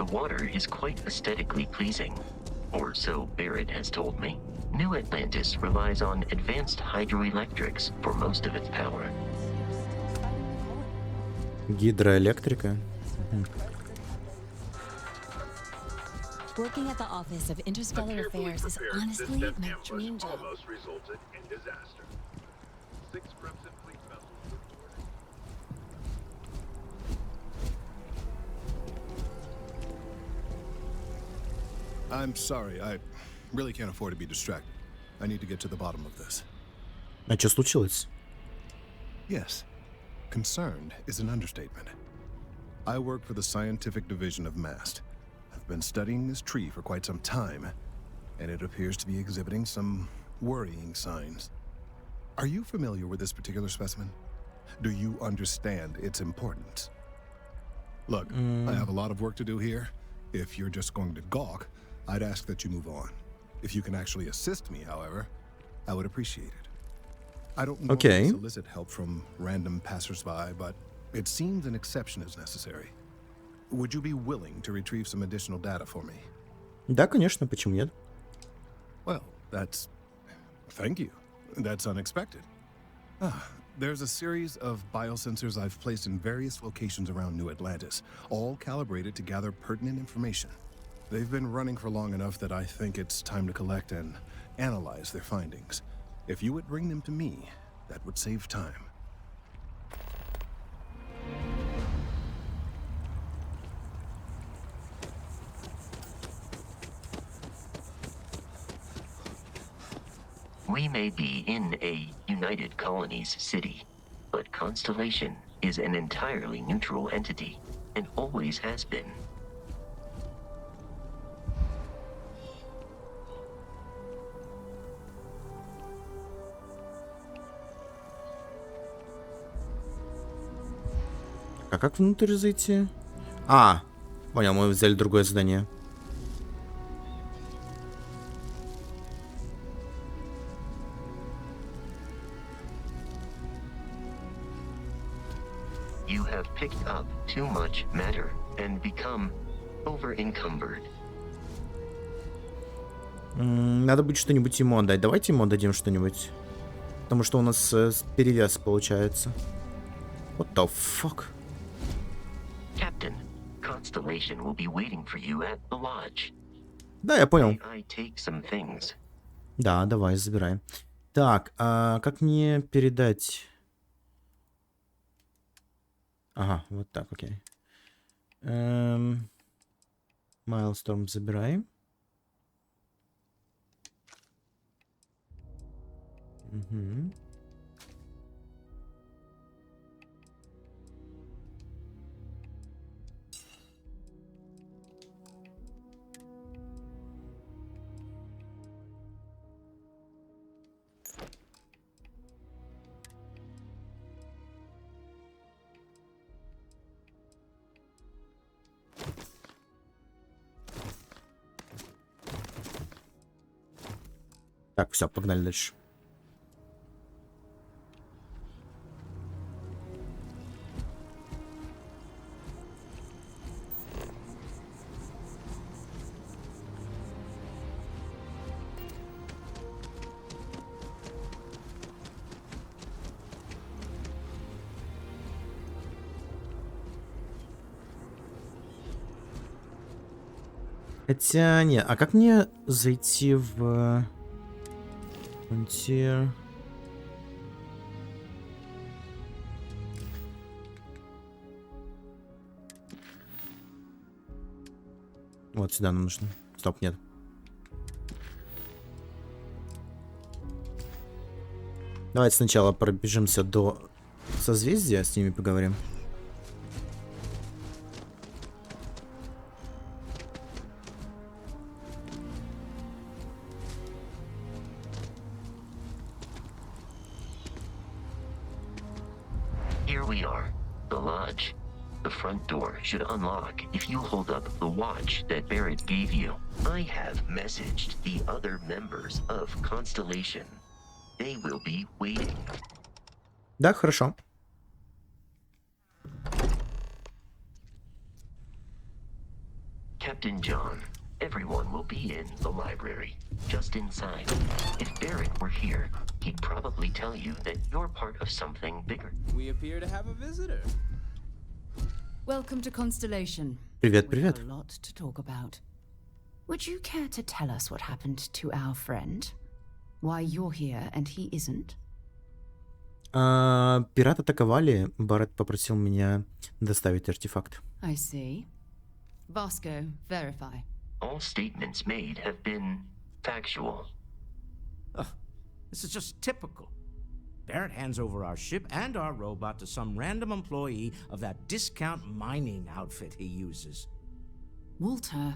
The water is quite aesthetically pleasing, or so Barrett has told me. New Atlantis relies on advanced hydroelectrics for most of its power. Гидроэлектрика. Working at the Office of Interstellar Affairs is honestly my dream job. Almost resulted in disaster. 6 Crimson Fleet vessels reported. I'm sorry, I really can't afford to be distracted. I need to get to the bottom of this. А что случилось? Yes, concerned is an understatement. I work for the scientific division of MAST. I've been studying this tree for quite some time, and it appears to be exhibiting some worrying signs. Are you familiar with this particular specimen? Do you understand its importance? Look, I have a lot of work to do here. If you're just going to gawk, I'd ask that you move on. If you can actually assist me, however, I would appreciate it. I don't normally solicit help from random passersby, but it seems an exception is necessary. Would you be willing to retrieve some additional data for me? Да, конечно, почему нет? Well, that's... Thank you. That's unexpected. There's a series of biosensors I've placed in various locations around New Atlantis, all calibrated to gather pertinent information. They've been running for long enough that I think it's time to collect and analyze their findings. If you would bring them to me, that would save time. We may be in a United Colonies city, but Constellation is an entirely neutral entity, and always has been. А как внутрь зайти? А, понял, мы взяли другое задание. You have picked up too much matter and become over-encumbered. Надо будет что-нибудь ему отдать. Давайте ему отдадим что-нибудь. Потому что у нас перевес получается. What the fuck? Captain, Constellation will be waiting for you at the lodge. Да, я понял. May I take some things? Да, давай, забираем. Так, а как мне передать... Ага, вот так, окей. Майлсторм забираем. Угу. Так, все, погнали дальше. Хотя, не, а как мне зайти в... Frontier? Вот сюда нам нужно. Стоп, нет. Давайте сначала пробежимся до Созвездия, с ними поговорим. Here we are, the lodge. The front door should unlock if you hold up the watch that Barrett gave you. I have messaged the other members of Constellation. They will be waiting. Да, хорошо. Captain John, everyone will be in the library, just inside. If Barrett were here, he'd probably tell you that you're part of something bigger. We appear to have a visitor. Welcome to Constellation. Привет, We привет. have a lot to talk about. Would you care to tell us what happened to our friend? Why you're here and he isn't? Пират атаковали. Барретт попросил меня доставить артефакт. I see. Vasco, verify. All statements made have been factual. This is just typical. Barrett hands over our ship and our robot to some random employee of that discount mining outfit he uses. Walter.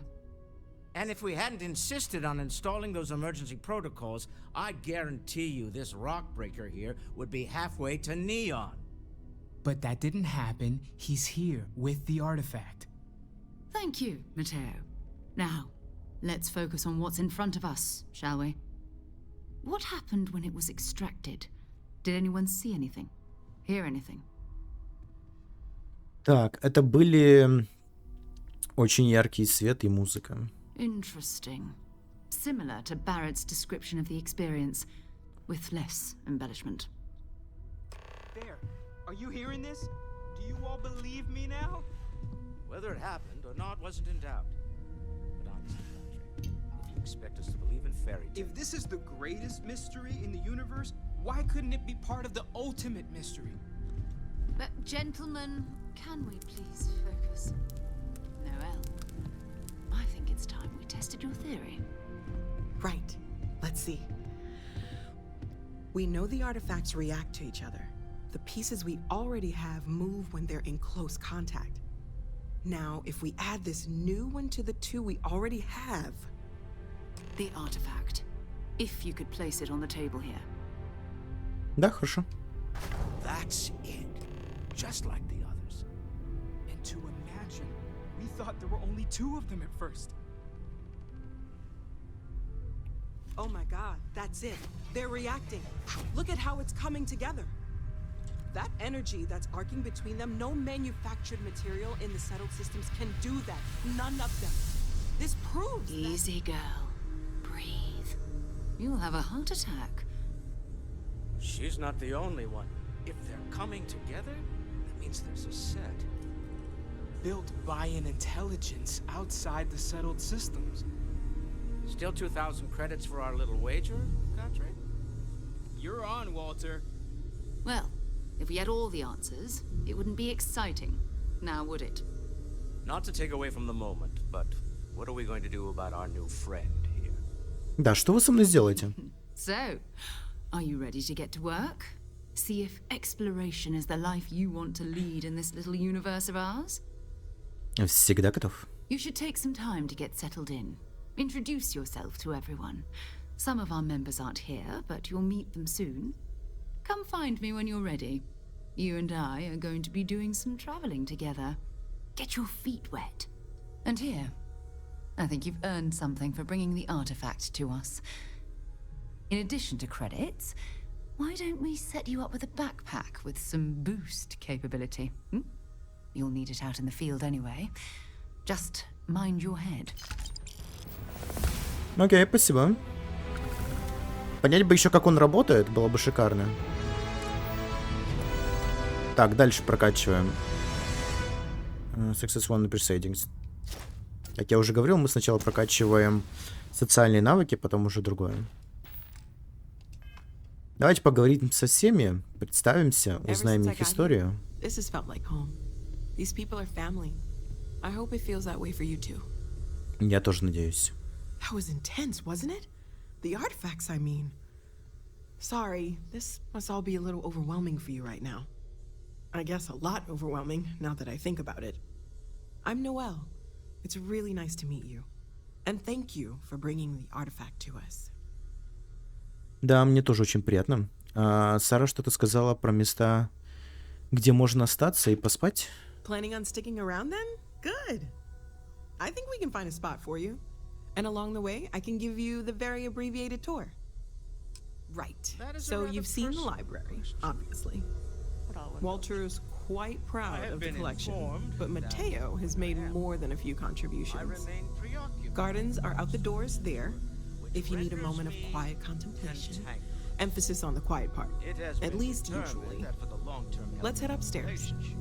And if we hadn't insisted on installing those emergency protocols, I guarantee you this rock breaker here would be halfway to Neon. But that didn't happen. He's here with the artifact. Thank you, Matteo. Now, let's focus on what's in front of us, shall we? What happened when it was extracted? Did anyone see anything? Hear anything? Так, это были очень яркий свет и музыка. Interesting. Similar to Barrett's description of the experience, with less embellishment. There. Are you hearing this? Do you all believe me now? Whether it happened or not wasn't in doubt. But honestly, Patrick, would you expect us to believe in fairy tales? If this is the greatest mystery in the universe, why couldn't it be part of the ultimate mystery? But gentlemen, can we please focus? Noel, I think it's time we tested your theory. Right. Let's see. We know the artifacts react to each other. The pieces we already have move when they're in close contact. Now, if we add this new one to the two we already have... The artifact. If you could place it on the table here. Да, хорошо. That's it. Just like the others. And to imagine, we thought there were only two of them at first. Oh my god, that's it. They're reacting. Look at how it's coming together. That energy that's arcing between them, no manufactured material in the settled systems can do that. None of them. This proves that... Easy, girl. Breathe. You'll have a heart attack. She's not the only one. If they're coming together, that means there's a set. Built by an intelligence outside the settled systems. Still 2,000 credits for our little wager, Patrick? You're on, Walter. Well, if we had all the answers, it wouldn't be exciting. Now, would it? Not to take away from the moment, but what are we going to do about our new friend here? Да, что вы со мной сделаете? So, are you ready to get to work? See if exploration is the life you want to lead in this little universe of ours? Всегда готов. You should take some time to get settled in. Introduce yourself to everyone. Some of our members aren't here, but you'll meet them soon. Come find me when you're ready. You and I are going to be doing some traveling together. Get your feet wet. And here, I think you've earned something for bringing the artifact to us. In addition to credits, why don't we set you up with a backpack with some boost capability? You'll need it out in the field anyway. Just mind your head. Окей, спасибо. Понять бы еще, как он работает, было бы шикарно. Так, дальше прокачиваем. Success One Proceedings. Как я уже говорил, мы сначала прокачиваем социальные навыки, потом уже другое. Давайте поговорим со всеми, представимся, узнаем их историю. This has felt like home. These people are family. I hope it feels that way for you too. Я тоже надеюсь. That was intense, wasn't it? The artifacts, I mean. Sorry, this must all be a little overwhelming for you right now. I guess a lot overwhelming, now that I think about it. I'm Noelle. It's really nice to meet you. And thank you for bringing the artifact to us. Да, мне тоже очень приятно. Сара что-то сказала про места, где можно остаться и поспать. Planning on sticking around then? Good. I think we can find a spot for you. And along the way, I can give you the very abbreviated tour. Right. So you've seen the library, obviously. Walter's quite proud have of the been collection, informed but that Mateo has made more than a few I contributions. remain preoccupied. Gardens are out the doors there, if you need a moment of quiet contemplation. Emphasis on the quiet part, It has at been least determined usually. that for the long-term health Let's head of the upstairs. relationship,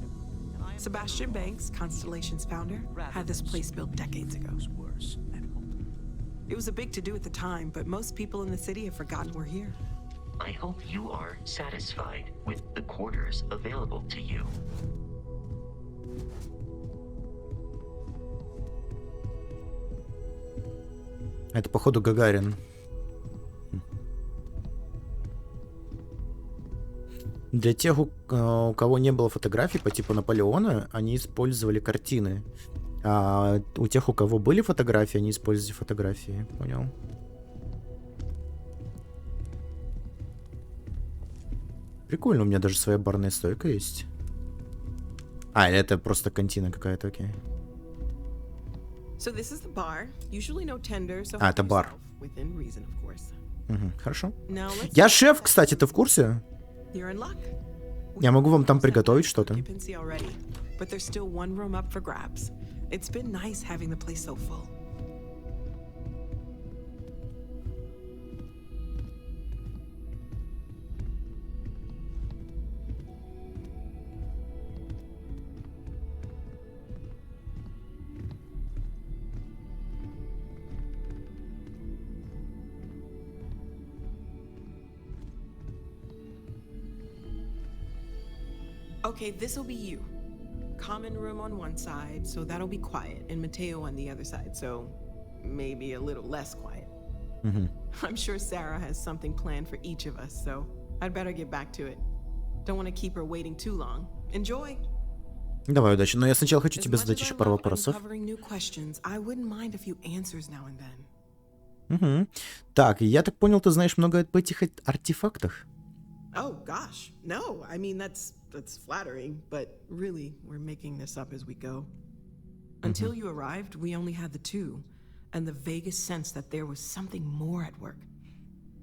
and I am Sebastian bound Banks, Constellation's founder, rather had this than place built decades ago. things worse at home. It was a big to-do at the time, but most people in the city have forgotten we're here. I hope you are satisfied with the quarters available to you. Это, походу, Гагарин. Для тех, у кого не было фотографий по типу Наполеона, они использовали картины. А у тех, у кого были фотографии, они использовали фотографии. Понял? Прикольно, у меня даже своя барная стойка есть. А, это просто кантина какая-то, окей. So this is the bar. Usually no tender, so А, это help бар. yourself, within reason, of course. Угу, хорошо. Now let's Я get шеф, back. кстати, ты в курсе? You're in luck. Я могу вам там We've приготовить set что-то. occupancy already, but there's still one room up for grabs. It's been nice having the place so full. Okay, this'll be you. Common room on one side, so that'll be quiet, and Mateo on the other side, so maybe a little less quiet. I'm sure Sarah has something planned for each of us, so I'd better get back to it. Don't want to keep her waiting too long. Enjoy. Давай, удачи. Но я сначала хочу As тебе much задать as I еще пару love вопросов. uncovering new questions, I wouldn't mind a few answers now and then. Угу. Так, я так понял, ты знаешь много об этих артефактах. Oh gosh, no. I mean that's flattering, but really we're making this up as we go. Until you arrived, we only had the two, and the vaguest sense that there was something more at work.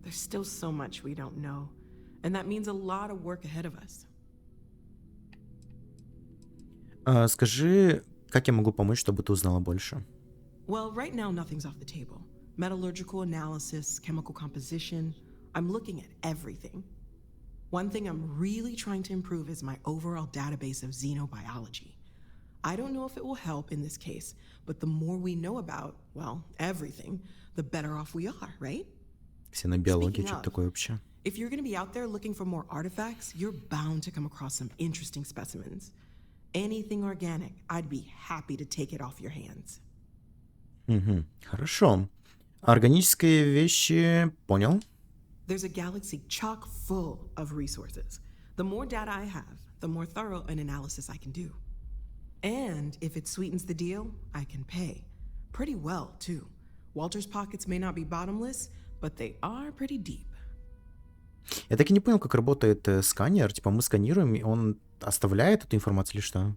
There's still so much we don't know, and that means a lot of work ahead of us. Скажи, как я могу помочь, чтобы ты узнала больше? Well, right now nothing's off the table. Metallurgical analysis, chemical composition, I'm looking at everything. One thing I'm really trying to improve is my overall database of xenobiology. I don't know if it will help in this case, but the more we know about, well, everything, the better off we are, right? Ксенобиология, Speaking что of, такое вообще? If you're going to be out there looking for more artifacts, you're bound to come across some interesting specimens. Anything organic, I'd be happy to take it off your hands. Угу. Хорошо. Органические вещи, понял? There's a galaxy chock full of resources. The more data I have, the more thorough an analysis I can do. And if it sweetens the deal, I can pay. Pretty well, too. Walter's pockets may not be bottomless, but they are pretty deep. Я так и не понял, как работает сканер. Типа мы сканируем, и он оставляет эту информацию или что?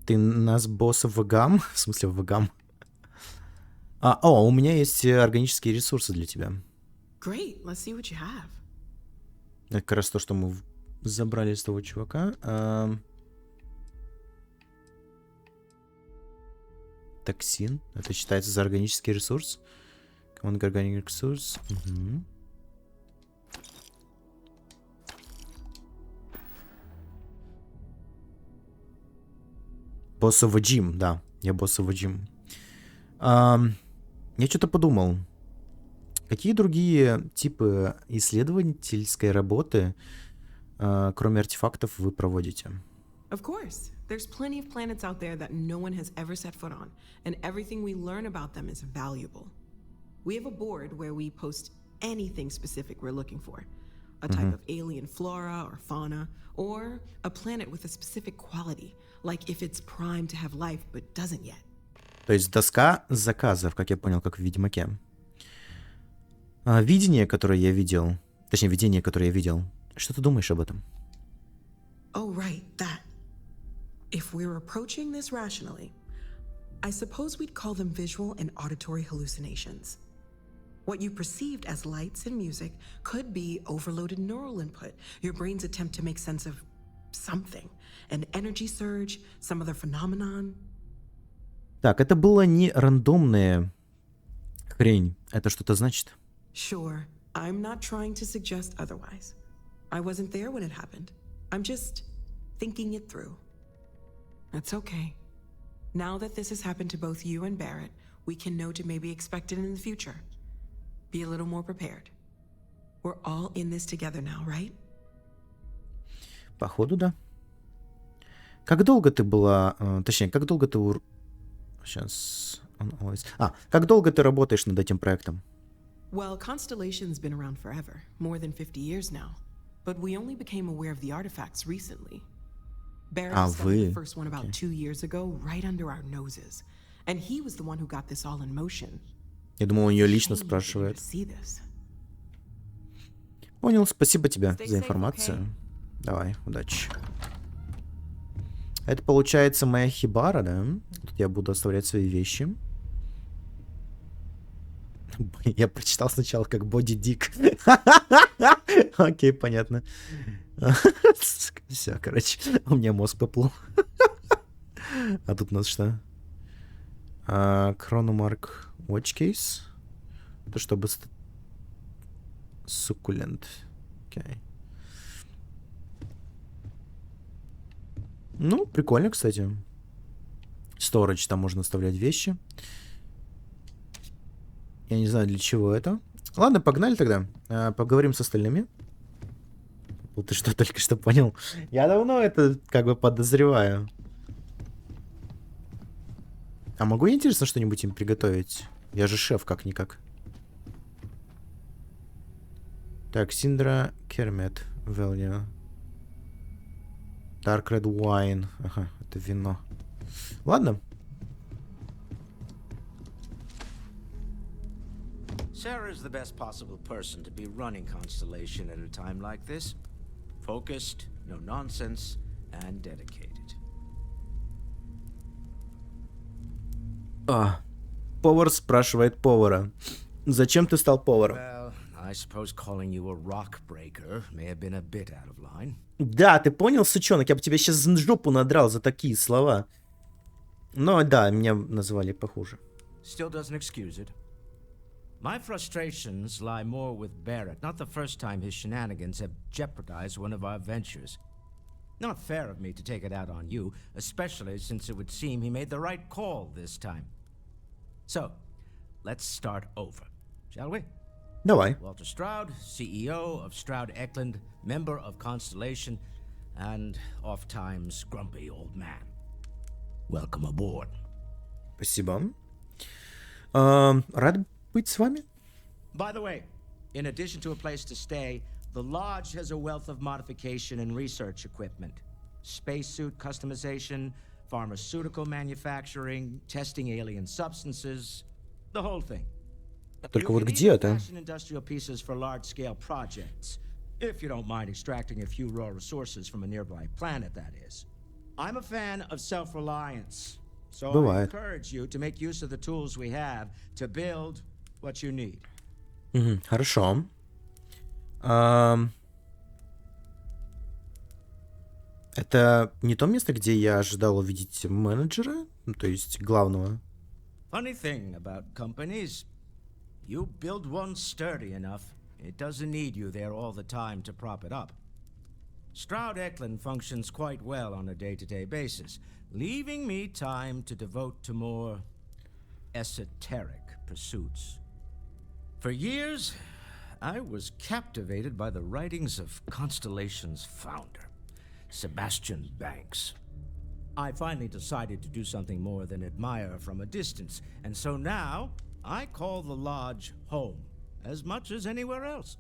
Ты нас босса вгам? В смысле вгам? У меня есть органические ресурсы для тебя. Great, let's see what you have. Это как раз то, что мы забрали из того чувака. Токсин. Это считается за органический ресурс. Command Organic Resource. Угу. Боссово Джим, да. Я боссово Джим. Я что-то подумал. Какие другие типы исследовательской работы, кроме артефактов, вы проводите? Of course. There's plenty of planets out there that no one has ever set foot on, and everything we learn about them is valuable. We have a board where we post anything specific we're looking for. A type of alien flora or fauna, or a planet with a specific quality, like if it's primed to have life but doesn't yet. То есть доска заказов, как я понял, как в Ведьмаке. Видение, которое я видел, точнее, видение, которое я видел. Что ты думаешь об этом? Oh, right, that. If we're approaching this rationally, I suppose we'd call them visual and auditory hallucinations. What you perceived as lights and music could be overloaded neural input, your brain's attempt to make sense of something. An energy surge, some other phenomenon. Так, это было не рандомная хрень. Это что-то значит? Sure, I'm not trying to suggest otherwise. I wasn't there when it happened. I'm just thinking it through. It's okay. Now that this has happened to both you and Barrett, we can know to maybe expect it in the future. Be a little more prepared. We're all in this together now, right? Походу, да. Как долго ты была... Точнее, как долго ты... Сейчас... как долго ты работаешь над этим проектом? Well, Constellation's been around forever, more than 50 years now. But we only became aware of the artifacts recently. Barrett discovered the first one about 2 years ago, right under our noses. And he was the one who got this all in motion. Я думал, он ее лично спрашивает. Понял, спасибо тебе за информацию. Давай, удачи. Это получается моя хибара, да? Тут я буду оставлять свои вещи. Я прочитал сначала как боди дик. Окей, понятно. Все, короче, у меня мозг поплыл. А тут у нас что? Chronomark Watch Case. Это чтобы... Суккулент. Окей. Ну, прикольно, кстати. Storage, там можно оставлять вещи. Я не знаю, для чего это. Ладно, погнали тогда. Поговорим с остальными. Ты что, только что понял? Я давно это как бы подозреваю. А могу я, интересно, что-нибудь им приготовить? Я же шеф, как-никак. Так, Синдра Кермет Value. Dark Red Wine. Ага, это вино. Ладно. Sarah's the best possible person to be running Constellation at a time like this. Focused, no nonsense, and dedicated. Повар спрашивает повара. Зачем ты стал поваром? Well, I suppose calling you a rock breaker may have been a bit out of line. Да, ты понял, сучонок? Я бы тебя сейчас жопу надрал за такие слова. Но да, меня назвали похуже. Still doesn't excuse it. My frustrations lie more with Barrett. Not the first time his shenanigans have jeopardized one of our ventures. Not fair of me to take it out on you, especially since it would seem he made the right call this time. So, let's start over, shall we? Давай. Walter Stroud, CEO of Stroud Eklund, member of Constellation, and oft-times grumpy old man. Welcome aboard. Спасибо. Рад быть с вами. By the way, in addition to a place to stay, the Lodge has a wealth of modification and research equipment. Spacesuit customization, pharmaceutical manufacturing, testing alien substances, the whole thing. Только вот где это? Industrial pieces for large-scale projects, if you don't mind extracting a few raw resources from a nearby planet, that is. I'm a fan of self-reliance, so I encourage you to make use of the tools we have to build what you need. Хорошо. Это не то место, где я ожидал увидеть менеджера, то есть главного. Funny thing about companies, you build one sturdy enough, it doesn't need you there all the time to prop it up. Stroud Eklund functions quite well on a day-to-day basis, leaving me time to devote to more esoteric pursuits. For years, I was captivated by the writings of Constellation's founder, Sebastian Banks. I finally decided to do something more than admire from a distance, and so now I call the Lodge home, as much as anywhere else.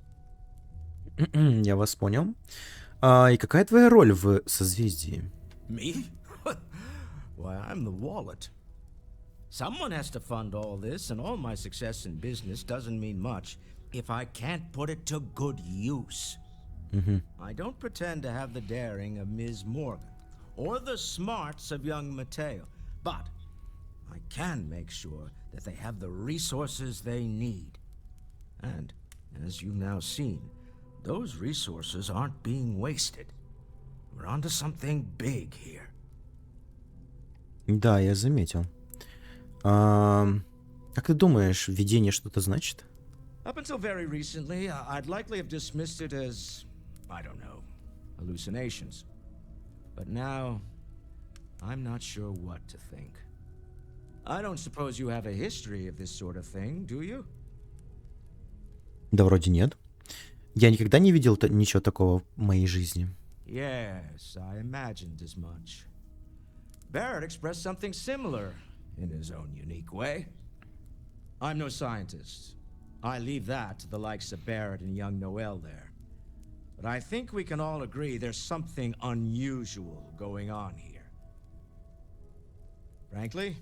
Я вас понял. И какая твоя роль в Созвездии? Me? Why, I'm the wallet. Someone has to fund all this, and all my success in business doesn't mean much if I can't put it to good use. I don't pretend to have the daring of Ms. Morgan, or the smarts of young Mateo, but I can make sure that they have the resources they need. And, as you've now seen, those resources aren't being wasted. We're onto something big here. Да, я заметил. Как ты думаешь, видение что-то значит? Up until very recently, I'd likely have dismissed it as, I don't know, hallucinations. But now, I'm not sure what to think. I don't suppose you have a history of this sort of thing, do you? Да, вроде нет. Я никогда не видел ничего такого в моей жизни. Yes, I imagined as much. Barrett expressed something similar in his own unique way. I'm no scientist. I leave that to the likes of Barrett and young Noel there. But I think we can all agree there's something unusual going on here. Frankly,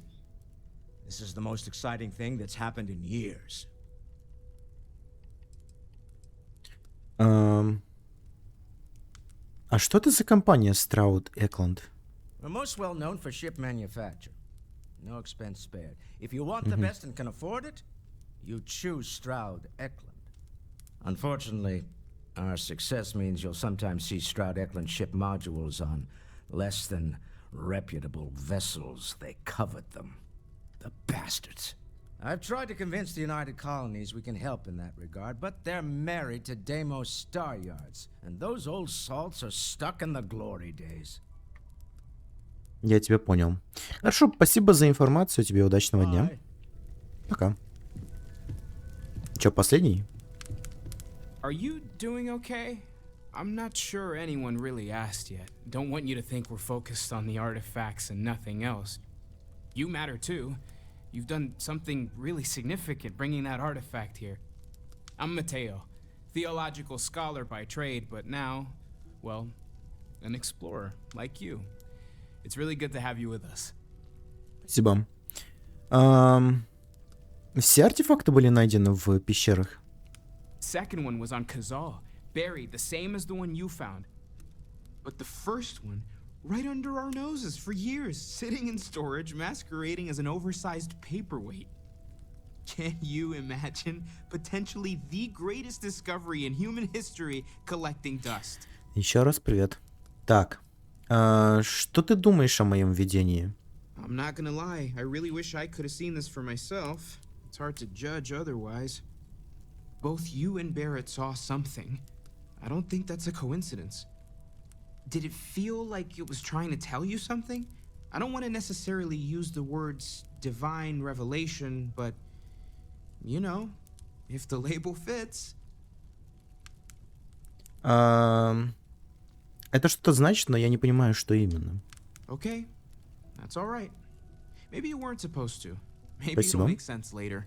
this is the most exciting thing that's happened in years. А что это за компания Stroud Eklund? We're most well known for ship manufacture. No expense spared. If you want the best and can afford it, you choose Stroud Eklund. Unfortunately, our success means you'll sometimes see Stroud Eklund ship modules on less than reputable vessels. They covet them. The bastards. I've tried to convince the United Colonies we can help in that regard, but they're married to Deimos Star Yards, and those old salts are stuck in the glory days. Я тебя понял. Хорошо, спасибо за информацию, тебе удачного дня. Bye. Пока. Чё, последний? Are you doing okay? I'm not sure anyone really asked yet. Don't want you to think we're focused on the artifacts and nothing else. You matter too. You've done something really significant bringing that artifact here. I'm Mateo, theological scholar by trade, but now, well, an explorer like you. It's really good to have you with us. Спасибо. Все артефакты были найдены в пещерах? Second one was on Kazal, buried the same as the one you found. But the first one, right under our noses for years, sitting in storage, masquerading as an oversized paperweight. Can you imagine potentially the greatest discovery in human history collecting dust? Еще раз привет. Так, что ты думаешь о моем видении? I'm not gonna lie, I really wish I could have seen this for myself. It's hard to judge otherwise. Both you and Barrett saw something. I don't think that's a coincidence. Did it feel like it was trying to tell you something? I don't want to necessarily use the words divine revelation, but, you know, if the label fits. Это что-то значит, но я не понимаю, что именно. Okay, that's all right. Maybe you weren't supposed to. Maybe Спасибо. it'll make sense later.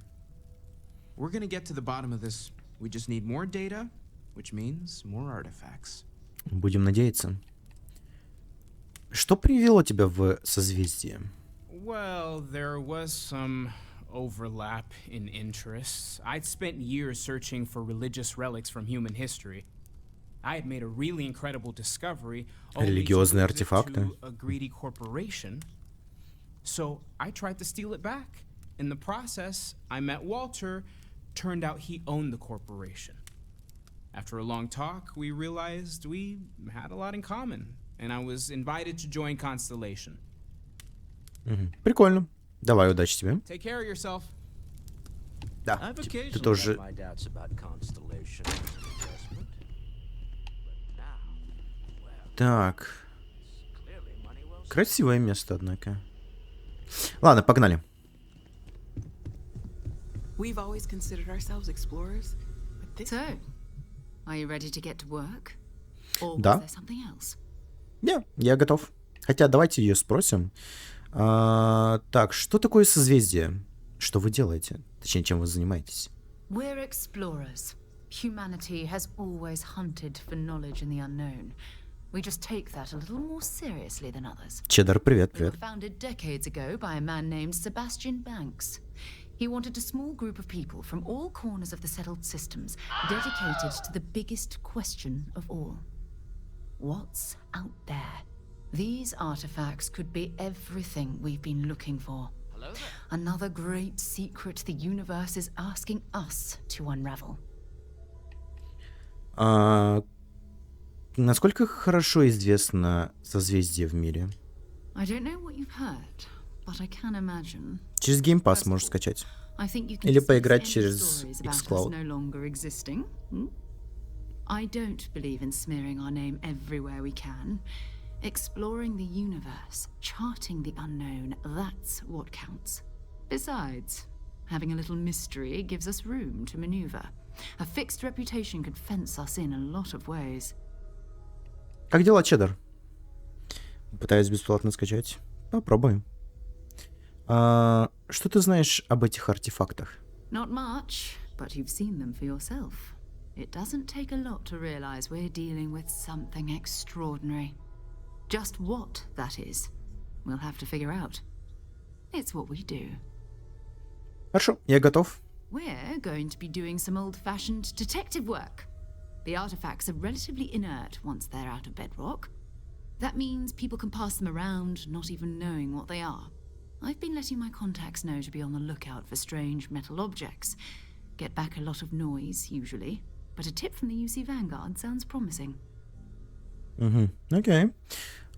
We're gonna get to the bottom of this. We just need more data, which means more artifacts. Будем надеяться. Что привело тебя в Созвездие? Well, there was some overlap in interests. I'd spent years searching for religious relics from human history. I had made a really incredible discovery, only to Религиозные lose it артефакты. to a greedy corporation. So I tried to steal it back. In the process, I met Walter. Turned out he owned the corporation. After a long talk, we realized we had a lot in common, and I was invited to join Constellation. Прикольно. Давай, удачи тебе. Take care of yourself. Да, I've ты occasionally тоже... had my doubts about Constellation as an investment. But now, well, Так, clearly money well spent. красивое место, однако. Ладно, погнали. We've always considered ourselves explorers, but this... So, are you ready to get to work? Or was Да. there something else? Не, я готов. Хотя давайте ее спросим. Так, что такое созвездие? Что вы делаете? Точнее, чем вы занимаетесь? We're explorers. Humanity has always hunted for knowledge in the unknown. We just take that a little more seriously than others. Чеддер, привет, We were привет. founded decades ago by a man named Sebastian Banks. He wanted a small group of people from all corners of the settled systems dedicated to the biggest question of all. What's out there? These artifacts could be everything we've been looking for. Hello there. Another great secret the universe is asking us to unravel. Насколько хорошо известно созвездие в мире? I don't know what you've heard, but I can imagine. Через Game Pass можешь скачать. I think you can Или dismiss поиграть any через stories about us xCloud. no longer existing. I don't believe in smearing our name everywhere we can. Exploring the universe, charting the unknown, that's what counts. Besides, having a little mystery gives us room to maneuver. A fixed reputation could fence us in a lot of ways. Как дела, Чеддер? Пытаюсь бесплатно скачать. Попробуем. Что ты знаешь об этих артефактах? Not much, but you've seen them for yourself. It doesn't take a lot to realize we're dealing with something extraordinary. Just what that is, we'll have to figure out. It's what we do. Хорошо, я готов. We're going to be doing some old-fashioned detective work. The artifacts are relatively inert once they're out of bedrock. That means people can pass them around, not even knowing what they are. I've been letting my contacts know to be on the lookout for strange metal objects. Get back a lot of noise, usually. But a tip from the UC Vanguard sounds promising. Окей.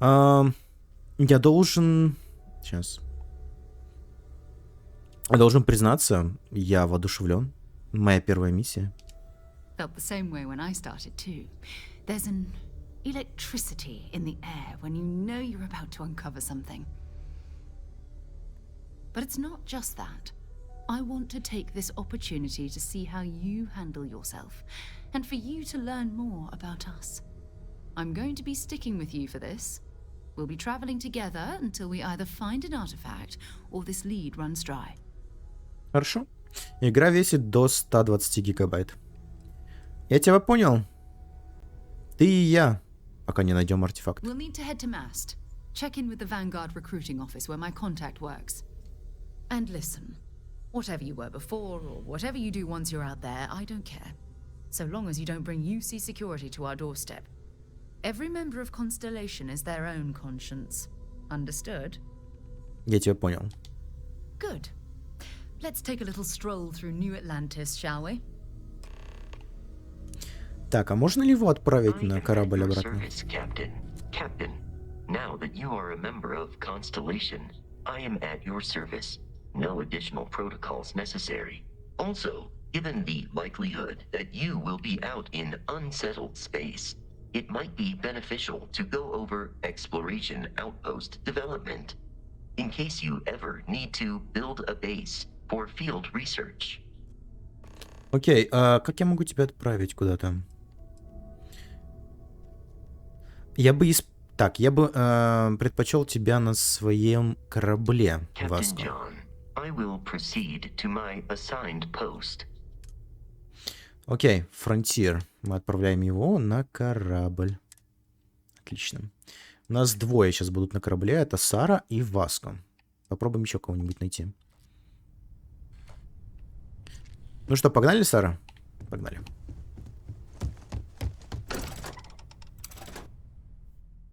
Я должен... Сейчас. Я должен признаться, я воодушевлен. Моя первая миссия. Felt the same way when I started too. There's an electricity in the air when you know you're about to uncover something. But it's not just that. I want to take this opportunity to see how you handle yourself, and for you to learn more about us. I'm going to be sticking with you for this. We'll be traveling together until we either find an artifact or this lead runs dry. Хорошо. Игра весит до 120 гигабайт. Я тебя понял. Ты и я, пока не найдем артефакт. We'll need to head to Mast. Check in with the Vanguard recruiting office where my contact works. And listen, whatever you were before or whatever you do once you're out there, I don't care. So long as you don't bring UC security to our doorstep. Every member of Constellation is their own conscience. Understood? Я тебя понял. Good. Let's take a little stroll through New Atlantis, shall we? Так, а можно ли его отправить I на am at корабль your обратно? service, Captain. Captain, now that you are a member of Constellation, I am at your service. No additional protocols necessary. Also, given the likelihood that you will be out in unsettled space, it might be beneficial to go over exploration outpost development, in case you ever need to build a base for field research. Окей, а как я могу тебя отправить куда-то? Я бы предпочел тебя на своем корабле, Captain Васко. John, I will proceed to my assigned post. Окей, Frontier. Мы отправляем его на корабль. Отлично. У нас двое сейчас будут на корабле. Это Сара и Васко. Попробуем еще кого-нибудь найти. Ну что, погнали, Сара? Погнали.